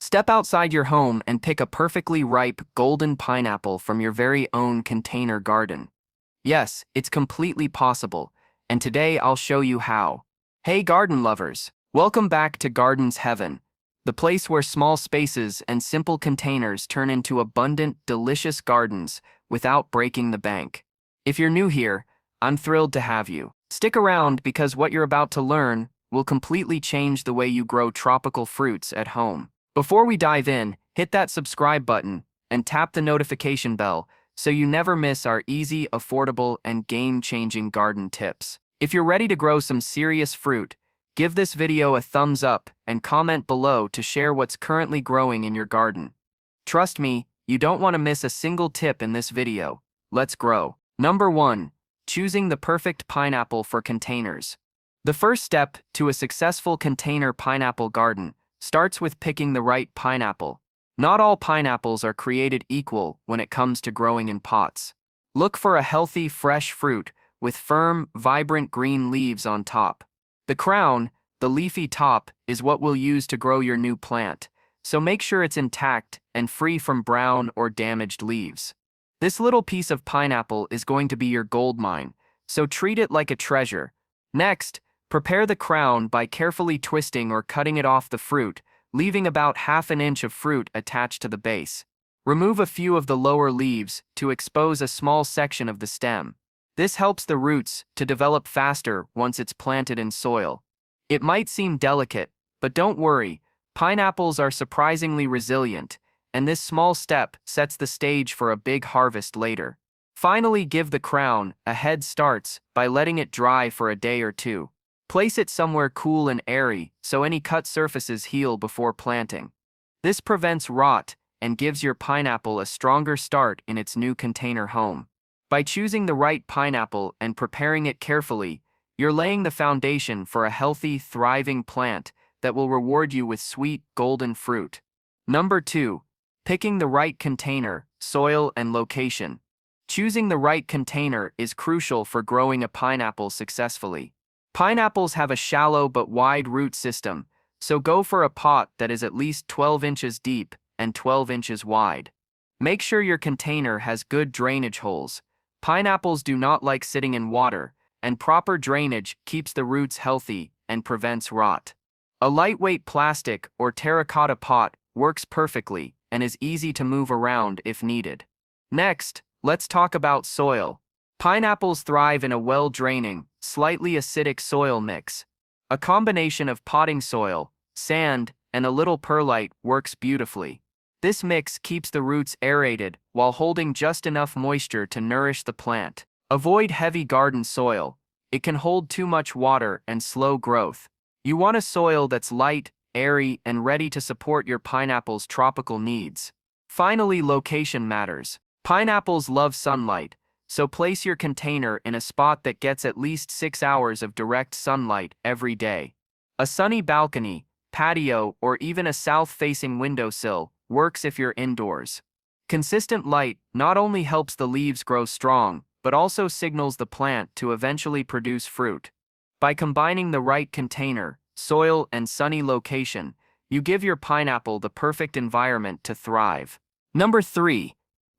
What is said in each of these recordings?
Step outside your home and pick a perfectly ripe golden pineapple from your very own container garden. Yes, it's completely possible, and today I'll show you how. Hey garden lovers, welcome back to Garden's Heaven, the place where small spaces and simple containers turn into abundant, delicious gardens without breaking the bank. If you're new here, I'm thrilled to have you. Stick around because what you're about to learn will completely change the way you grow tropical fruits at home. Before we dive in, hit that subscribe button and tap the notification bell so you never miss our easy, affordable, and game-changing garden tips. If you're ready to grow some serious fruit, give this video a thumbs up and comment below to share what's currently growing in your garden. Trust me, you don't want to miss a single tip in this video. Let's grow. Number 1. Choosing the perfect pineapple for containers. The first step to a successful container pineapple garden starts with picking the right pineapple. Not all pineapples are created equal when it comes to growing in pots. Look for a healthy, fresh fruit with firm, vibrant green leaves on top. The crown, the leafy top, is what we'll use to grow your new plant, so make sure it's intact and free from brown or damaged leaves. This little piece of pineapple is going to be your gold mine, so treat it like a treasure. Next, prepare the crown by carefully twisting or cutting it off the fruit, leaving about ½ inch of fruit attached to the base. Remove a few of the lower leaves to expose a small section of the stem. This helps the roots to develop faster once it's planted in soil. It might seem delicate, but don't worry, pineapples are surprisingly resilient, and this small step sets the stage for a big harvest later. Finally, give the crown a head start by letting it dry for a day or two. Place it somewhere cool and airy so any cut surfaces heal before planting. This prevents rot and gives your pineapple a stronger start in its new container home. By choosing the right pineapple and preparing it carefully, you're laying the foundation for a healthy, thriving plant that will reward you with sweet, golden fruit. Number 2. Picking the right container, soil, and location. Choosing the right container is crucial for growing a pineapple successfully. Pineapples have a shallow but wide root system, so go for a pot that is at least 12 inches deep and 12 inches wide. Make sure your container has good drainage holes. Pineapples do not like sitting in water, and proper drainage keeps the roots healthy and prevents rot. A lightweight plastic or terracotta pot works perfectly and is easy to move around if needed. Next, let's talk about soil. Pineapples thrive in a well-draining, slightly acidic soil mix. A combination of potting soil, sand, and a little perlite works beautifully. This mix keeps the roots aerated while holding just enough moisture to nourish the plant. Avoid heavy garden soil. It can hold too much water and slow growth. You want a soil that's light, airy, and ready to support your pineapple's tropical needs. Finally, location matters. Pineapples love sunlight, so place your container in a spot that gets at least 6 hours of direct sunlight every day. A sunny balcony, patio, or even a south-facing windowsill works if you're indoors. Consistent light not only helps the leaves grow strong, but also signals the plant to eventually produce fruit. By combining the right container, soil, and sunny location, you give your pineapple the perfect environment to thrive. Number 3.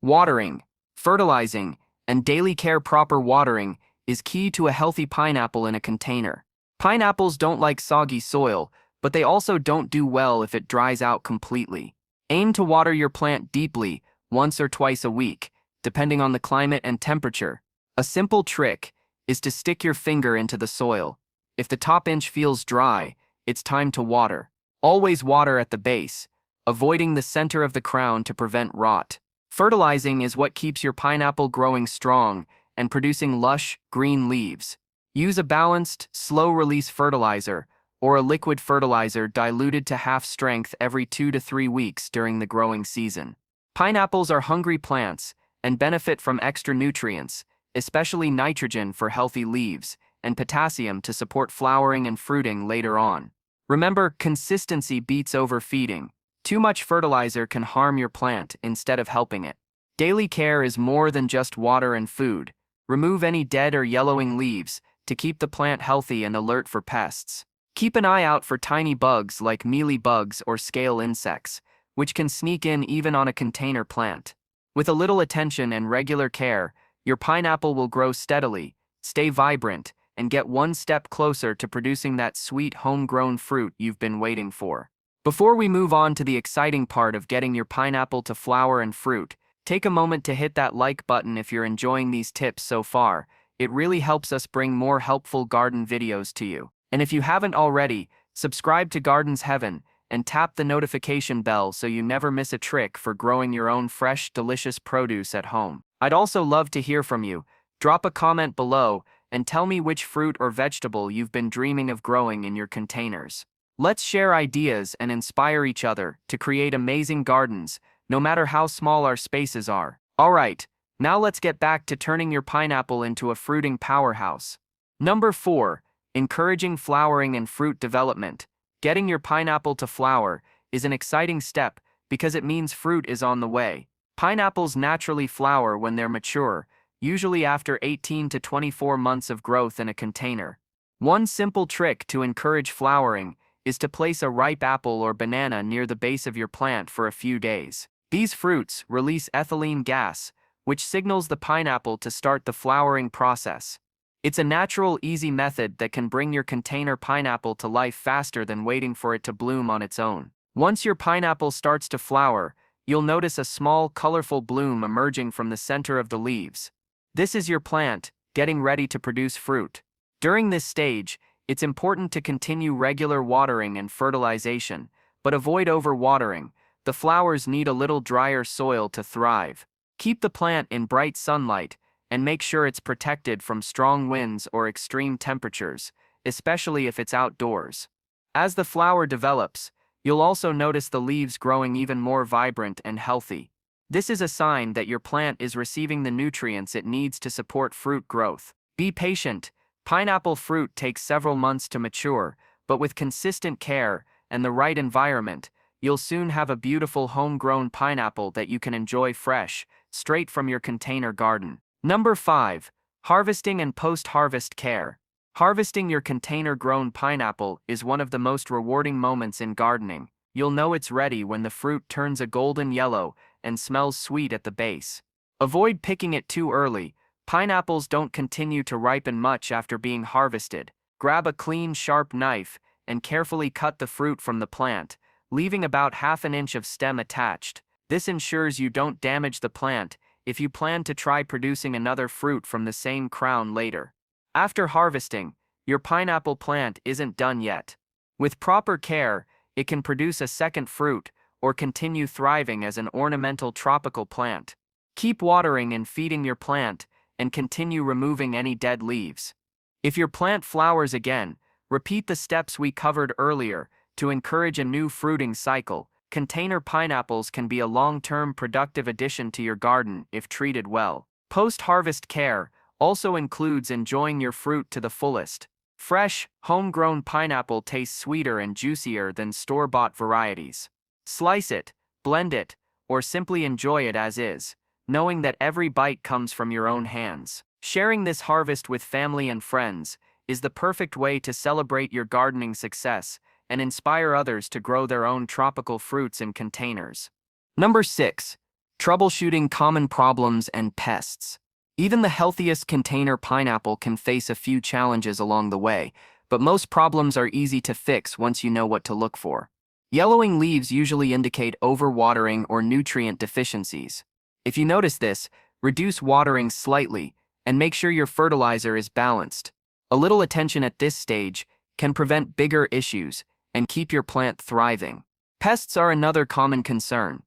Watering, fertilizing, and daily care. Proper watering is key to a healthy pineapple in a container. Pineapples don't like soggy soil, but they also don't do well if it dries out completely. Aim to water your plant deeply, once or twice a week, depending on the climate and temperature. A simple trick is to stick your finger into the soil. If the top inch feels dry, it's time to water. Always water at the base, avoiding the center of the crown to prevent rot. Fertilizing is what keeps your pineapple growing strong and producing lush, green leaves. Use a balanced, slow-release fertilizer or a liquid fertilizer diluted to half strength every 2 to 3 weeks during the growing season. Pineapples are hungry plants and benefit from extra nutrients, especially nitrogen for healthy leaves and potassium to support flowering and fruiting later on. Remember, consistency beats overfeeding. Too much fertilizer can harm your plant instead of helping it. Daily care is more than just water and food. Remove any dead or yellowing leaves to keep the plant healthy and alert for pests. Keep an eye out for tiny bugs like mealybugs or scale insects. which can sneak in even on a container plant. With a little attention and regular care, your pineapple will grow steadily, stay vibrant, and get one step closer to producing that sweet homegrown fruit you've been waiting for. Before we move on to the exciting part of getting your pineapple to flower and fruit, take a moment to hit that like button if you're enjoying these tips so far. It really helps us bring more helpful garden videos to you. And if you haven't already, subscribe to Gardens Heaven and tap the notification bell so you never miss a trick for growing your own fresh, delicious produce at home. I'd also love to hear from you. Drop a comment below and tell me which fruit or vegetable you've been dreaming of growing in your containers. Let's share ideas and inspire each other to create amazing gardens, no matter how small our spaces are. Alright, now let's get back to turning your pineapple into a fruiting powerhouse. Number 4. Encouraging flowering and fruit development. Getting your pineapple to flower is an exciting step because it means fruit is on the way. Pineapples naturally flower when they're mature, usually after 18 to 24 months of growth in a container. One simple trick to encourage flowering is to place a ripe apple or banana near the base of your plant for a few days. These fruits release ethylene gas, which signals the pineapple to start the flowering process. It's a natural, easy method that can bring your container pineapple to life faster than waiting for it to bloom on its own. Once your pineapple starts to flower, you'll notice a small, colorful bloom emerging from the center of the leaves. This is your plant, getting ready to produce fruit. During this stage, it's important to continue regular watering and fertilization, but avoid overwatering. The flowers need a little drier soil to thrive. Keep the plant in bright sunlight and make sure it's protected from strong winds or extreme temperatures, especially if it's outdoors. As the flower develops, you'll also notice the leaves growing even more vibrant and healthy. This is a sign that your plant is receiving the nutrients it needs to support fruit growth. Be patient. Pineapple fruit takes several months to mature, but with consistent care and the right environment, you'll soon have a beautiful homegrown pineapple that you can enjoy fresh, straight from your container garden. Number 5. Harvesting and post-harvest care. Harvesting your container-grown pineapple is one of the most rewarding moments in gardening. You'll know it's ready when the fruit turns a golden yellow and smells sweet at the base. Avoid picking it too early. Pineapples don't continue to ripen much after being harvested. Grab a clean, sharp knife and carefully cut the fruit from the plant, leaving about ½ inch of stem attached. This ensures you don't damage the plant if you plan to try producing another fruit from the same crown later. After harvesting, your pineapple plant isn't done yet. With proper care, it can produce a second fruit or continue thriving as an ornamental tropical plant. Keep watering and feeding your plant and continue removing any dead leaves. If your plant flowers again, repeat the steps we covered earlier to encourage a new fruiting cycle. Container pineapples can be a long-term productive addition to your garden if treated well. Post-harvest care also includes enjoying your fruit to the fullest. Fresh, homegrown pineapple tastes sweeter and juicier than store-bought varieties. Slice it, blend it, or simply enjoy it as is, knowing that every bite comes from your own hands. Sharing this harvest with family and friends is the perfect way to celebrate your gardening success and inspire others to grow their own tropical fruits in containers. Number 6. Troubleshooting common problems and pests. Even the healthiest container pineapple can face a few challenges along the way, but most problems are easy to fix once you know what to look for. Yellowing leaves usually indicate overwatering or nutrient deficiencies. If you notice this, reduce watering slightly and make sure your fertilizer is balanced. A little attention at this stage can prevent bigger issues and keep your plant thriving. Pests are another common concern,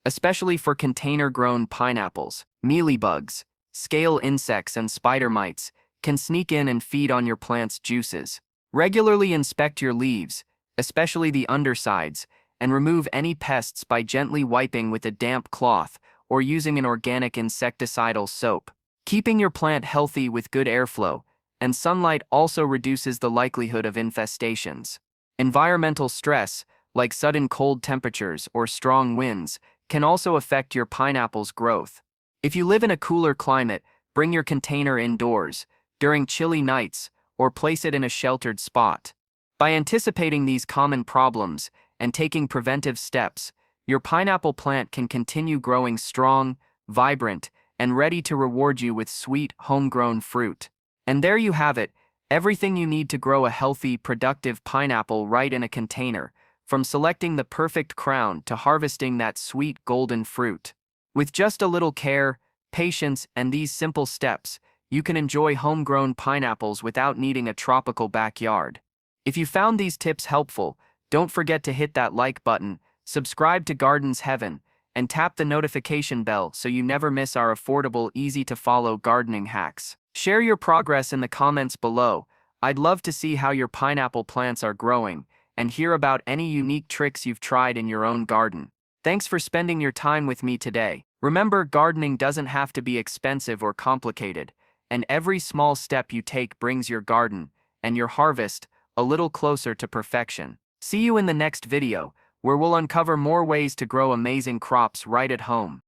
especially for container-grown pineapples. Mealybugs, scale insects, and spider mites can sneak in and feed on your plant's juices. Regularly inspect your leaves, especially the undersides, and remove any pests by gently wiping with a damp cloth or using an organic insecticidal soap. Keeping your plant healthy with good airflow and sunlight also reduces the likelihood of infestations. Environmental stress, like sudden cold temperatures or strong winds, can also affect your pineapple's growth. If you live in a cooler climate, bring your container indoors during chilly nights or place it in a sheltered spot. By anticipating these common problems and taking preventive steps, your pineapple plant can continue growing strong, vibrant, and ready to reward you with sweet, homegrown fruit. And there you have it, everything you need to grow a healthy, productive pineapple right in a container, from selecting the perfect crown to harvesting that sweet golden fruit. With just a little care, patience, and these simple steps, you can enjoy homegrown pineapples without needing a tropical backyard. If you found these tips helpful, don't forget to hit that like button, subscribe to Gardens Heaven, and tap the notification bell so you never miss our affordable, easy-to-follow gardening hacks. Share your progress in the comments below. I'd love to see how your pineapple plants are growing and hear about any unique tricks you've tried in your own garden. Thanks for spending your time with me today. Remember, gardening doesn't have to be expensive or complicated, and every small step you take brings your garden and your harvest a little closer to perfection. See you in the next video, where we'll uncover more ways to grow amazing crops right at home.